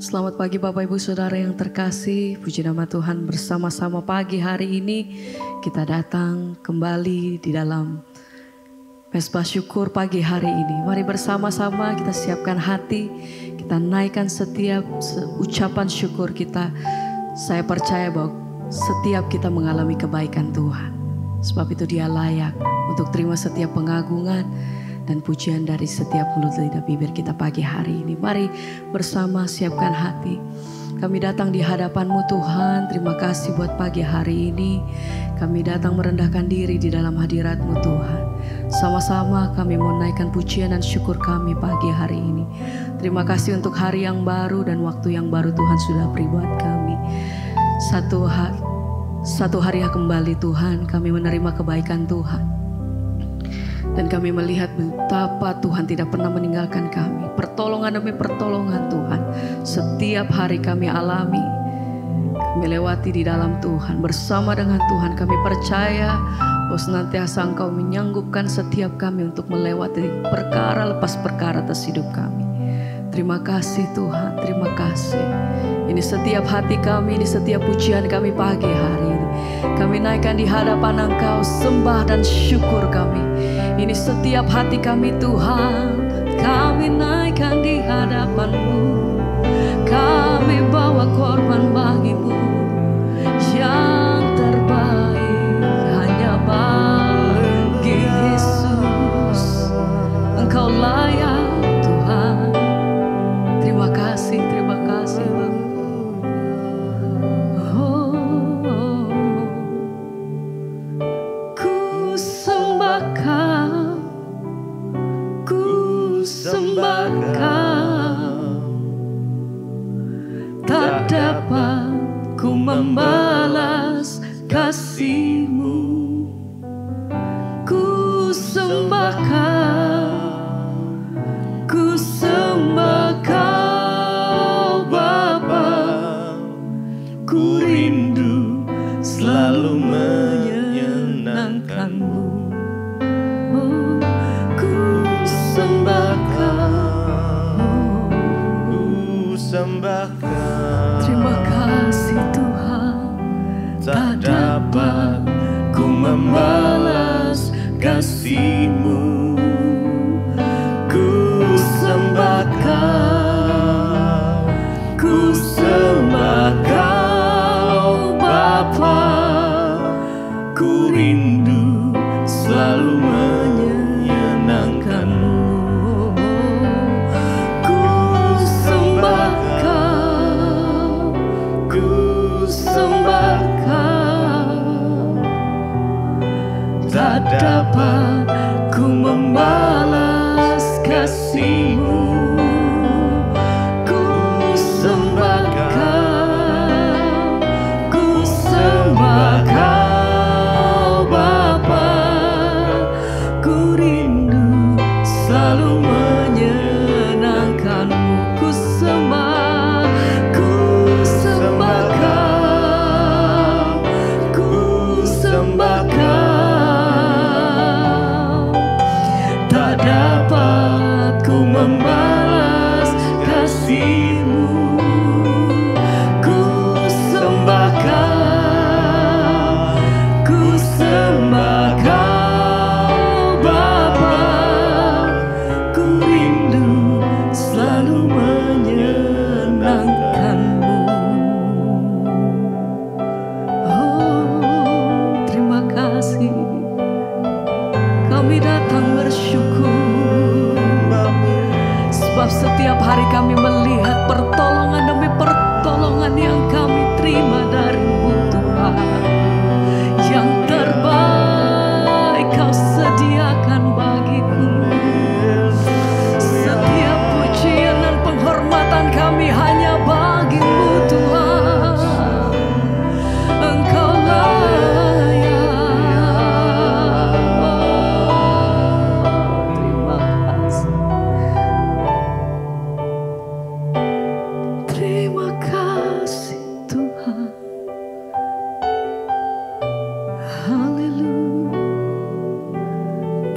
Selamat pagi Bapak Ibu Saudara yang terkasih. Puji nama Tuhan, bersama-sama pagi hari ini kita datang kembali di dalam Mesbah Syukur pagi hari ini. Mari bersama-sama kita siapkan hati, kita naikkan setiap ucapan syukur kita. Saya percaya bahwa setiap kita mengalami kebaikan Tuhan. Sebab itu Dia layak untuk terima setiap pengagungan dan pujian dari setiap mulut lidah bibir kita pagi hari ini. Mari bersama siapkan hati. Kami datang di hadapan-Mu Tuhan. Terima kasih buat pagi hari ini. Kami datang merendahkan diri di dalam hadirat-Mu Tuhan. Sama-sama kami mau naikkan pujian dan syukur kami pagi hari ini. Terima kasih untuk hari yang baru dan waktu yang baru Tuhan sudah beri buat kami. Satu hari kembali Tuhan kami menerima kebaikan Tuhan. Dan kami melihat betapa Tuhan tidak pernah meninggalkan kami. Pertolongan demi pertolongan Tuhan setiap hari kami alami. Kami lewati di dalam Tuhan. Bersama dengan Tuhan kami percaya bahwa senantiasa Engkau menyanggupkan setiap kami untuk melewati perkara lepas perkara atas hidup kami. Terima kasih Tuhan, terima kasih. Ini setiap hati kami, ini setiap pujian kami pagi hari ini. Kami naikkan di hadapan Engkau, sembah dan syukur kami. Ini setiap hati kami Tuhan, kami naikkan di hadapan-Mu. Kami bawa korban bagi-Mu, yang terbaik hanya bagi Yesus. Engkau layak Tuhan. Terima kasih Bapa. Tak dapat ku membalas kasih-Mu. Ku sembah Kau Bapa. Ku rindu selalu menyenangkan-Mu. Ku sembah Kau. Terima kasih Tuhan. Tak dapat ku membalas kasih-Mu. Ku sembah Kau Bapa. Ku rindu selalu menyenangkan-Mu. Tak dapat ku membalas kasih-Mu. Ku sembah Kau Bapa. Ku rindu selalu menyenangkan-Mu. Ku sembah Kau. Tak dapat ku membalas kasih-Mu. Ku sembah Kau Bapa. Ku rindu selalu menyenangkan-Mu. Oh, terima kasih. Kami datang bersyukur, sebab setiap hari kami melihat pertolongan demi pertolongan yang kami terima dari-Mu Tuhan. Yang terbaik Kau sediakan bagiku. Setiap pujian dan penghormatan kami hanya bagi-Mu Tuhan. Engkau layak. Terima kasih Tuhan. Haleluya.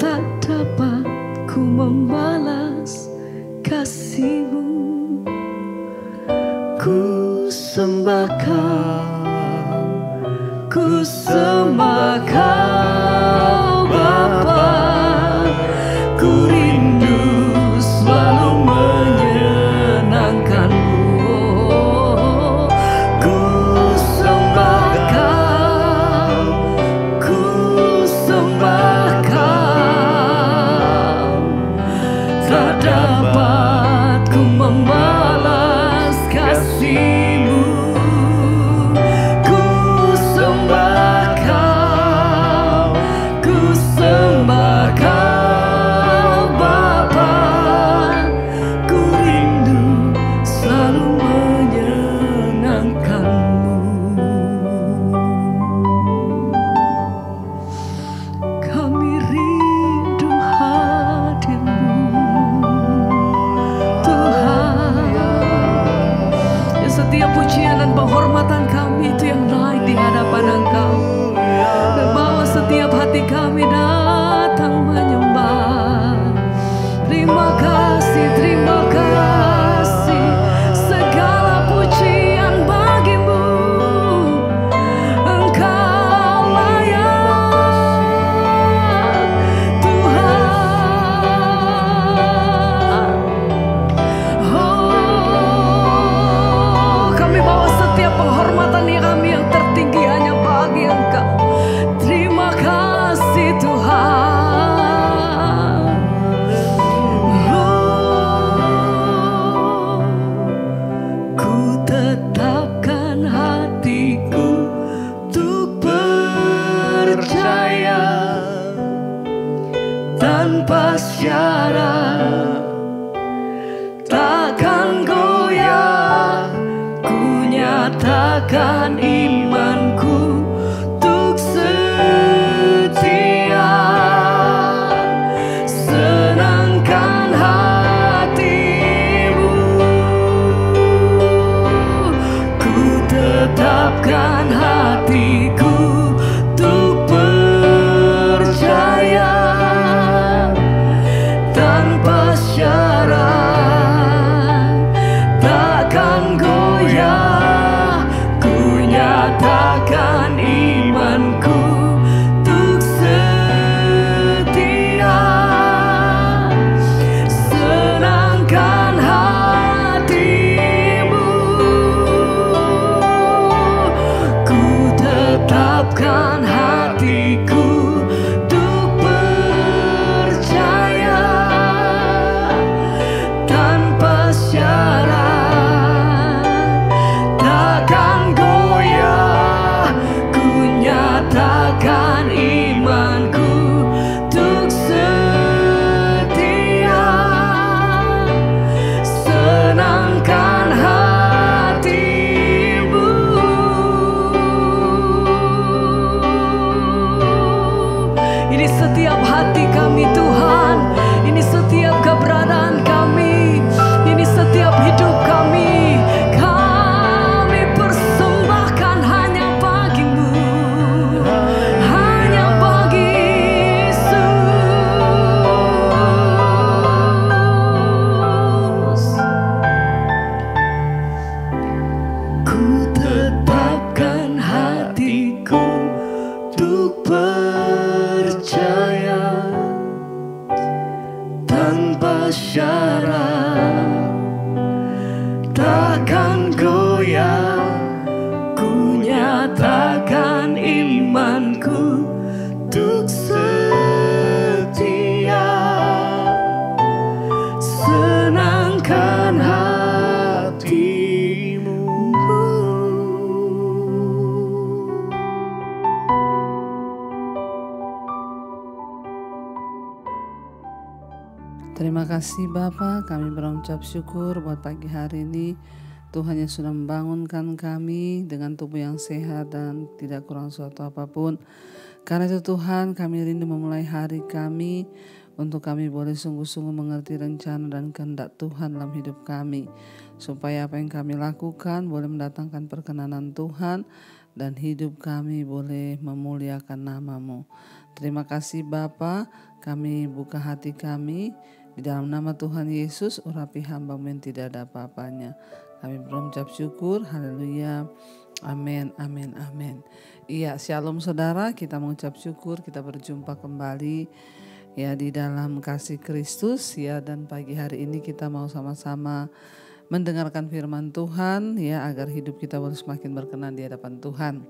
Tak dapat ku membalas kasih-Mu. sembah Kau, ku sembah Kau Bapa, ku rindu selalu menyenangkan-Mu. Ku sembah Kau, ku sembah Kau, tak dapat ku membalas kasih-Mu. Ku sembah Kau, ku sembah Kau Bapa, ku rindu selalu menyenangkan-Mu. Kami rindu hadir-Mu, Tuhan. Ya, setiap pujian dan penghormatan kami itu yang naik di hadapan Engkau, dan bawa setiap hati kami datang menyembah. Terima kasih, terima kasih. Segala pujian bagi-Mu, Engkau layak, Tuhan. Oh, kami bawa setiap penghormatan kami yang tertinggi hanya bagi Engkau. Terima kasih Tuhan. Oh, ku tetapkan hatiku untuk percaya tanpa syarat, takkan goyah. Ku nyatakan imanku untuk setia, senangkan hati-Mu. Ku tetapkan hatiku untuk percaya tanpa syarat, takkan goyah. Ku nyatakan imanku untuk setia, senangkan hati-Mu. Ku tetapkan hatiku untuk percaya tanpa syarat, takkan goyah. Ku nyatakan imanku untuk setia, senangkan hati-Mu. Ini setiap hati kami Tuhan, ini setiap keberadaan kami, ini setiap hidup kami. Kami persembahkan hanya bagi-Mu, hanya bagi Yesus. Ku tetapkan hatiku untuk percaya tanpa syarat, takkan goyah. Ku nyatakan imanku untuk setia, senangkan hati-Mu. Terima kasih Bapa, kami berucap syukur buat pagi hari ini. Tuhan yang sudah membangunkan kami dengan tubuh yang sehat dan tidak kurang suatu apapun. Karena itu Tuhan, kami rindu memulai hari kami untuk kami boleh sungguh-sungguh mengerti rencana dan kehendak Tuhan dalam hidup kami. Supaya apa yang kami lakukan boleh mendatangkan perkenanan Tuhan dan hidup kami boleh memuliakan nama-Mu. Terima kasih Bapa, kami buka hati kami. Di dalam nama Tuhan Yesus, urapi hamba-Mu yang tidak ada apa-apanya. Kami berucap syukur. Haleluya. Amin, amin, amin. Iya, shalom saudara, kita mengucap syukur kita berjumpa kembali ya di dalam kasih Kristus ya, dan pagi hari ini kita mau sama-sama mendengarkan firman Tuhan ya, agar hidup kita boleh semakin berkenan di hadapan Tuhan.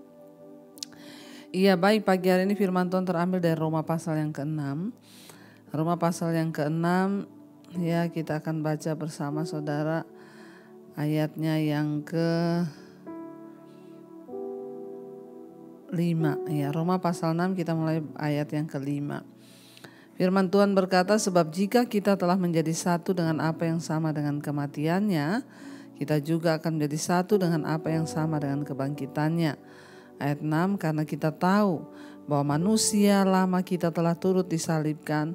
Iya, baik, pagi hari ini firman Tuhan terambil dari Roma pasal yang ke-6. Roma pasal yang ke-6 ya, kita akan baca bersama saudara ayatnya yang ke-5 ya. Roma pasal 6 kita mulai ayat yang ke-5. Firman Tuhan berkata, sebab jika kita telah menjadi satu dengan apa yang sama dengan kematiannya, kita juga akan menjadi satu dengan apa yang sama dengan kebangkitannya. Ayat 6, karena kita tahu bahwa manusia lama kita telah turut disalibkan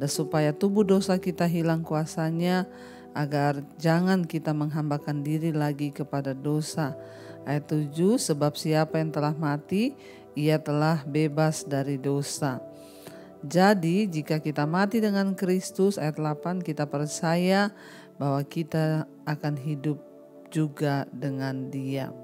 supaya tubuh dosa kita hilang kuasanya, agar jangan kita menghambakan diri lagi kepada dosa. Ayat 7, sebab siapa yang telah mati, ia telah bebas dari dosa. Jadi jika kita mati dengan Kristus, ayat 8, kita percaya bahwa kita akan hidup juga dengan Dia.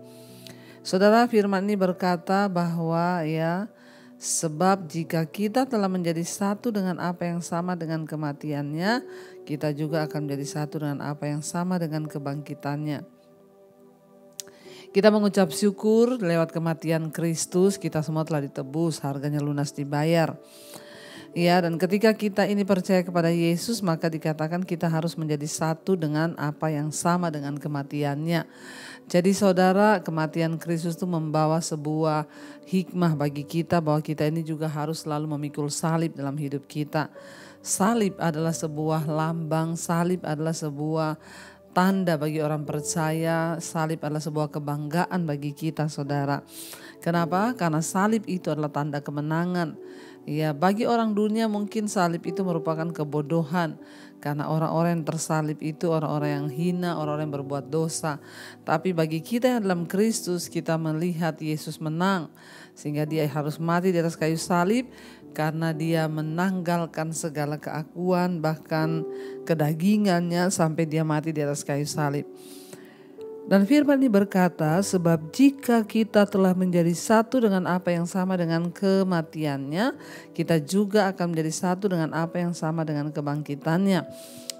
Saudara, firman ini berkata bahwa ya, sebab jika kita telah menjadi satu dengan apa yang sama dengan kematiannya, kita juga akan menjadi satu dengan apa yang sama dengan kebangkitannya. Kita mengucap syukur lewat kematian Kristus, kita semua telah ditebus, harganya lunas dibayar. Ya, dan ketika kita ini percaya kepada Yesus, maka dikatakan kita harus menjadi satu dengan apa yang sama dengan kematiannya. Jadi saudara, kematian Kristus itu membawa sebuah hikmah bagi kita bahwa kita ini juga harus selalu memikul salib dalam hidup kita. Salib adalah sebuah lambang, salib adalah sebuah tanda bagi orang percaya, salib adalah sebuah kebanggaan bagi kita saudara. Kenapa? Karena salib itu adalah tanda kemenangan. Ya, bagi orang dunia mungkin salib itu merupakan kebodohan, karena orang-orang yang tersalib itu orang-orang yang hina, orang-orang yang berbuat dosa. Tapi bagi kita yang dalam Kristus, kita melihat Yesus menang, sehingga Dia harus mati di atas kayu salib, karena Dia menanggalkan segala keakuan, bahkan kedagingannya, sampai Dia mati di atas kayu salib. Dan firman ini berkata, sebab jika kita telah menjadi satu dengan apa yang sama dengan kematiannya, kita juga akan menjadi satu dengan apa yang sama dengan kebangkitannya.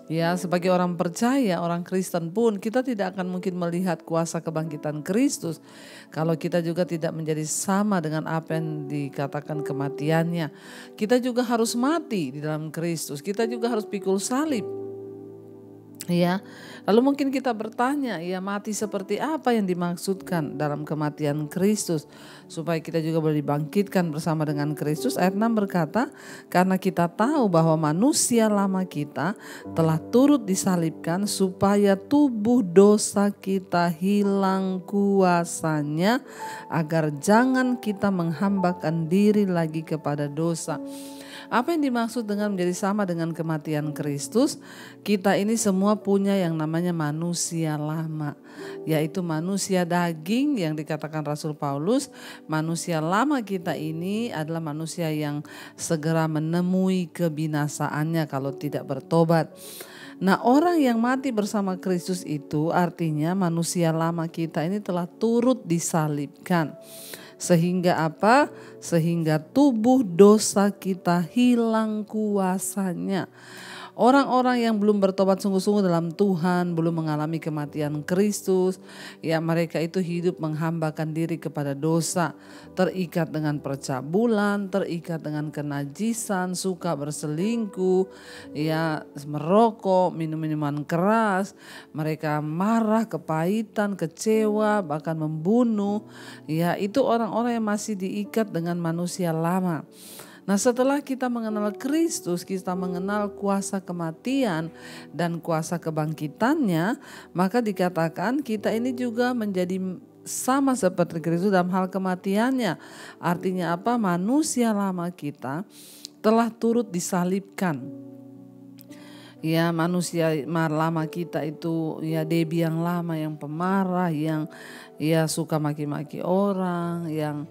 Ya, sebagai orang percaya, orang Kristen pun, kita tidak akan mungkin melihat kuasa kebangkitan Kristus kalau kita juga tidak menjadi sama dengan apa yang dikatakan kematiannya. Kita juga harus mati di dalam Kristus, kita juga harus pikul salib. Ya, lalu mungkin kita bertanya, ya, mati seperti apa yang dimaksudkan dalam kematian Kristus supaya kita juga boleh dibangkitkan bersama dengan Kristus. Ayat 6 berkata, karena kita tahu bahwa manusia lama kita telah turut disalibkan supaya tubuh dosa kita hilang kuasanya, agar jangan kita menghambakan diri lagi kepada dosa. Apa yang dimaksud dengan menjadi sama dengan kematian Kristus? Kita ini semua punya yang namanya manusia lama, yaitu manusia daging yang dikatakan Rasul Paulus. Manusia lama kita ini adalah manusia yang segera menemui kebinasaannya kalau tidak bertobat. Nah, orang yang mati bersama Kristus itu artinya manusia lama kita ini telah turut disalibkan. Sehingga apa? Sehingga tubuh dosa kita hilang kuasanya. Orang-orang yang belum bertobat sungguh-sungguh dalam Tuhan, belum mengalami kematian Kristus, ya, mereka itu hidup menghambakan diri kepada dosa, terikat dengan percabulan, terikat dengan kenajisan, suka berselingkuh, ya, merokok, minum minuman keras, mereka marah, kepahitan, kecewa, bahkan membunuh. Ya, itu orang-orang yang masih diikat dengan manusia lama. Nah, setelah kita mengenal Kristus, kita mengenal kuasa kematian dan kuasa kebangkitannya, maka dikatakan kita ini juga menjadi sama seperti Kristus dalam hal kematiannya. Artinya apa? Manusia lama kita telah turut disalibkan. Ya, manusia lama kita itu, ya, Debbie yang lama, yang pemarah, yang ya suka maki-maki orang, yang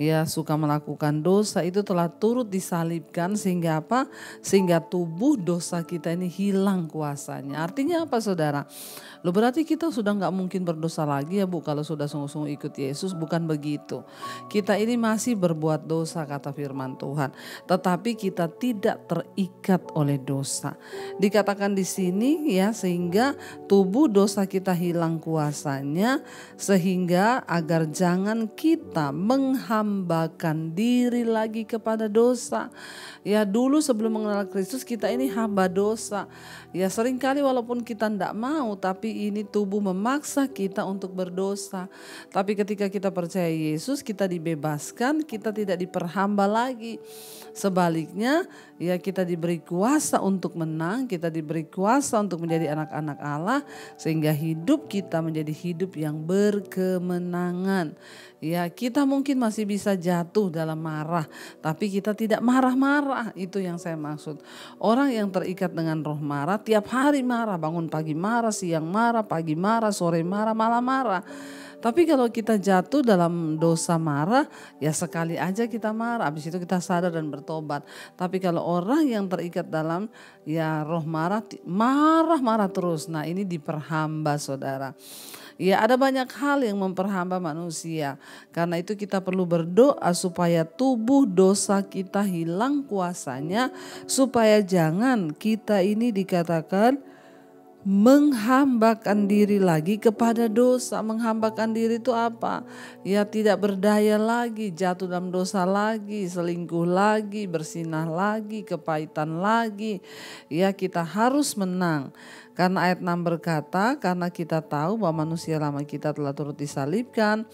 ya suka melakukan dosa itu telah turut disalibkan sehingga apa? Sehingga tubuh dosa kita ini hilang kuasanya. Artinya apa saudara? Loh berarti kita sudah nggak mungkin berdosa lagi ya Bu kalau sudah sungguh-sungguh ikut Yesus? Bukan begitu. Kita ini masih berbuat dosa kata firman Tuhan. Tetapi kita tidak terikat oleh dosa. Dikatakan di sini ya sehingga tubuh dosa kita hilang kuasanya sehingga agar jangan kita menghambakan diri lagi kepada dosa. Ya dulu sebelum mengenal Kristus kita ini hamba dosa. Ya seringkali walaupun kita tidak mau tapi ini tubuh memaksa kita untuk berdosa. Tapi ketika kita percaya Yesus kita dibebaskan, kita tidak diperhamba lagi. Sebaliknya ya kita diberi kuasa untuk menang, kita diberi kuasa untuk menjadi anak-anak Allah sehingga hidup kita menjadi hidup yang berkemenangan. Ya kita mungkin masih bisa jatuh dalam marah tapi kita tidak marah-marah, itu yang saya maksud. Orang yang terikat dengan roh marah tiap hari marah, bangun pagi marah, siang marah, pagi marah, sore marah, malam marah. Tapi kalau kita jatuh dalam dosa marah, ya sekali aja kita marah, habis itu kita sadar dan bertobat. Tapi kalau orang yang terikat dalam ya roh marah, marah-marah terus, nah ini diperhamba saudara. Ya ada banyak hal yang memperhamba manusia. Karena itu kita perlu berdoa supaya tubuh dosa kita hilang kuasanya. Supaya jangan kita ini dikatakan menghambakan diri lagi kepada dosa. Menghambakan diri itu apa? Ya tidak berdaya lagi, jatuh dalam dosa lagi, selingkuh lagi, bersinah lagi, kepahitan lagi. Ya kita harus menang. Karena ayat 6 berkata, karena kita tahu bahwa manusia lama kita telah turut disalibkan.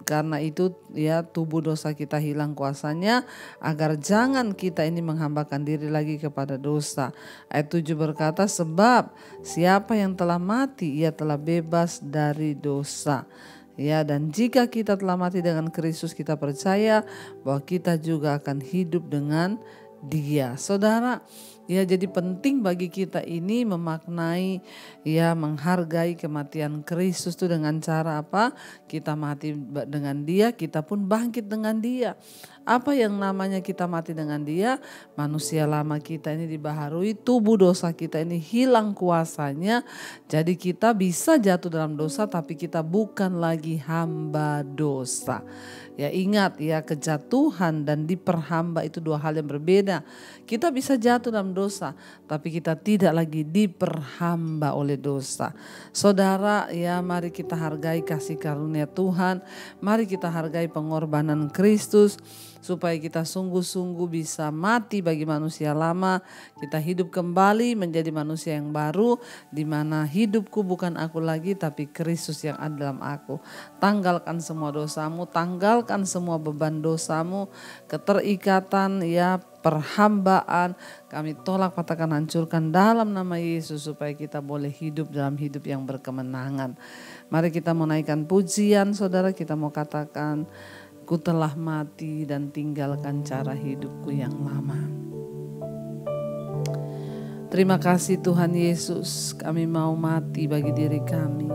Karena itu ya tubuh dosa kita hilang kuasanya agar jangan kita ini menghambakan diri lagi kepada dosa. Ayat 7 berkata sebab siapa yang telah mati ia telah bebas dari dosa. Ya dan jika kita telah mati dengan Kristus kita percaya bahwa kita juga akan hidup dengan Dia. Saudara, ya jadi penting bagi kita ini memaknai ya menghargai kematian Kristus itu dengan cara apa? Kita mati dengan Dia, kita pun bangkit dengan Dia. Apa yang namanya kita mati dengan Dia? Manusia lama kita ini dibaharui, tubuh dosa kita ini hilang kuasanya. Jadi kita bisa jatuh dalam dosa tapi kita bukan lagi hamba dosa. Ya ingat ya kejatuhan dan diperhamba itu dua hal yang berbeda. Kita bisa jatuh dalam dosa tapi kita tidak lagi diperhamba oleh dosa. Saudara ya mari kita hargai kasih karunia Tuhan. Mari kita hargai pengorbanan Kristus. Supaya kita sungguh-sungguh bisa mati bagi manusia lama. Kita hidup kembali menjadi manusia yang baru. Di mana hidupku bukan aku lagi tapi Kristus yang ada dalam aku. Tanggalkan semua dosamu. Tanggalkan semua beban dosamu. Keterikatan ya perhambaan. Kami tolak, patahkan, hancurkan dalam nama Yesus. Supaya kita boleh hidup dalam hidup yang berkemenangan. Mari kita menaikkan pujian saudara. Kita mau katakan, ku telah mati dan tinggalkan cara hidupku yang lama. Terima kasih Tuhan Yesus, kami mau mati bagi diri kami.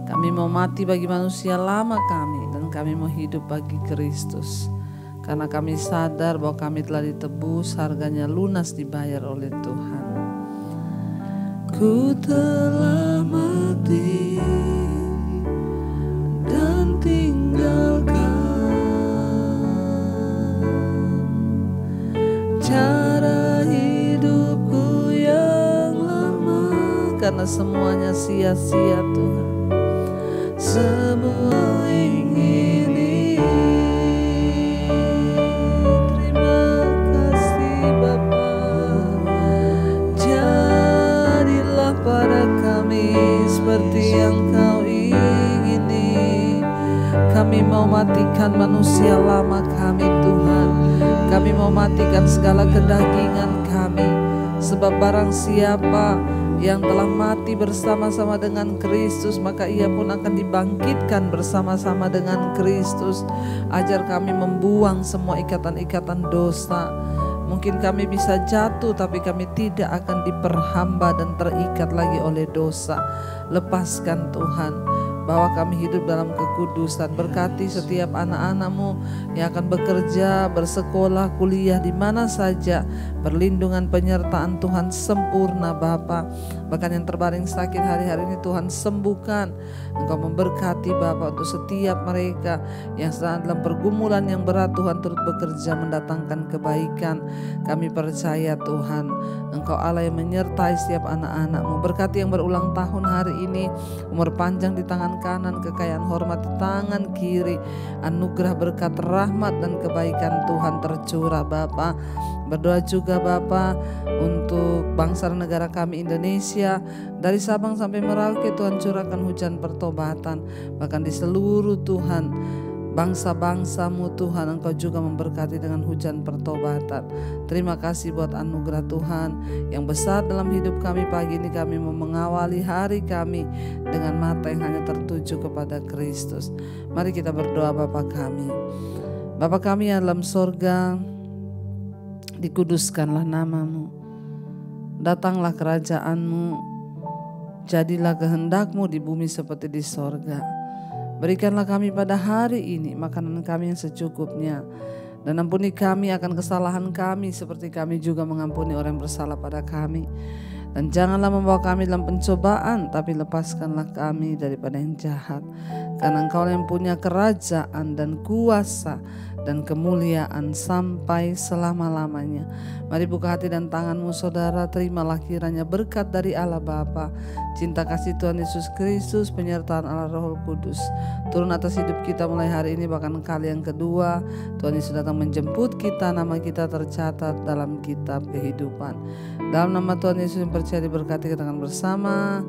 Kami mau mati bagi manusia lama kami dan kami mau hidup bagi Kristus. Karena kami sadar bahwa kami telah ditebus, harganya lunas dibayar oleh Tuhan. Ku telah mati dan tinggalkan cara hidupku yang lama. Karena semuanya sia-sia Tuhan. Semua ingin. Terima kasih Bapa. Jadilah pada kami seperti yang Kau ingini. Kami mau matikan manusia lama kami Tuhan. Kami mau matikan segala kedagingan kami. Sebab barang siapa yang telah mati bersama-sama dengan Kristus, maka ia pun akan dibangkitkan bersama-sama dengan Kristus. Ajar kami membuang semua ikatan-ikatan dosa. Mungkin kami bisa jatuh tapi kami tidak akan diperhamba dan terikat lagi oleh dosa. Lepaskan Tuhan. bahwa kami hidup dalam kekudusan. Berkati setiap anak-anak-Mu yang akan bekerja, bersekolah, kuliah di mana saja. Perlindungan penyertaan Tuhan sempurna Bapa. Bahkan yang terbaring sakit hari-hari ini Tuhan sembuhkan. Engkau memberkati Bapa untuk setiap mereka yang sedang dalam pergumulan yang berat. Tuhan turut bekerja mendatangkan kebaikan. Kami percaya Tuhan Engkau Allah yang menyertai setiap anak-anak-Mu. Berkati yang berulang tahun hari ini, umur panjang di tangan kanan, kekayaan hormat di tangan kiri. Anugerah berkat rahmat dan kebaikan Tuhan tercurah Bapa. Berdoa juga Bapa untuk bangsa dan negara kami Indonesia, dari Sabang sampai Merauke. Tuhan curahkan hujan pertobatan. Bahkan di seluruh Tuhan bangsa-bangsa-Mu Tuhan, Engkau juga memberkati dengan hujan pertobatan. Terima kasih buat anugerah Tuhan yang besar dalam hidup kami. Pagi ini kami mau mengawali hari kami dengan mata yang hanya tertuju kepada Kristus. Mari kita berdoa. Bapa kami, Bapa kami yang dalam sorga, dikuduskanlah nama-Mu, datanglah kerajaan-Mu, jadilah kehendak-Mu di bumi seperti di sorga. Berikanlah kami pada hari ini makanan kami yang secukupnya, dan ampuni kami akan kesalahan kami seperti kami juga mengampuni orang yang bersalah pada kami. Dan janganlah membawa kami dalam pencobaan, tapi lepaskanlah kami daripada yang jahat. Karena Engkau yang punya kerajaan dan kuasa dan kemuliaan sampai selama-lamanya. Mari buka hati dan tangan-Mu saudara, terimalah kiranya berkat dari Allah Bapa, cinta kasih Tuhan Yesus Kristus, penyertaan Allah Roh Kudus turun atas hidup kita mulai hari ini, bahkan kali yang kedua. Tuhan Yesus datang menjemput kita, nama kita tercatat dalam kitab kehidupan. Dalam nama Tuhan Yesus yang percaya diberkati, kita akan bersama.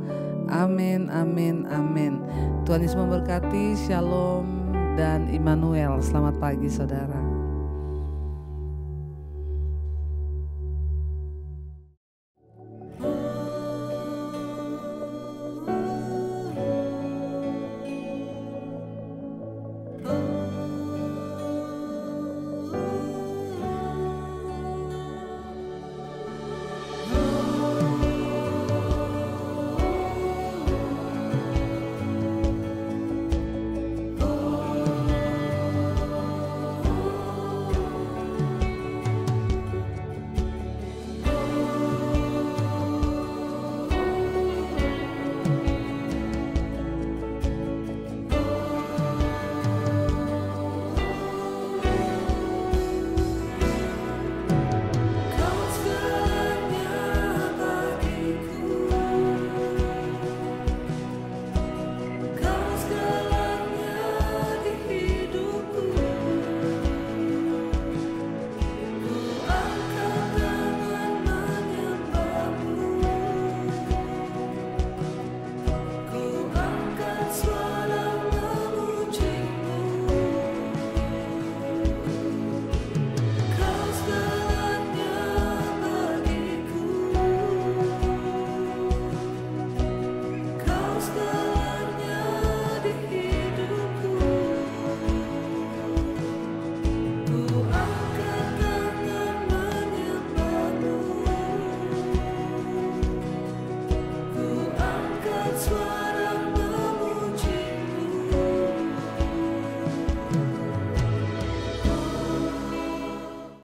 Amin, amin, amin. Tuhan Yesus memberkati. Shalom dan Immanuel. Selamat pagi saudara.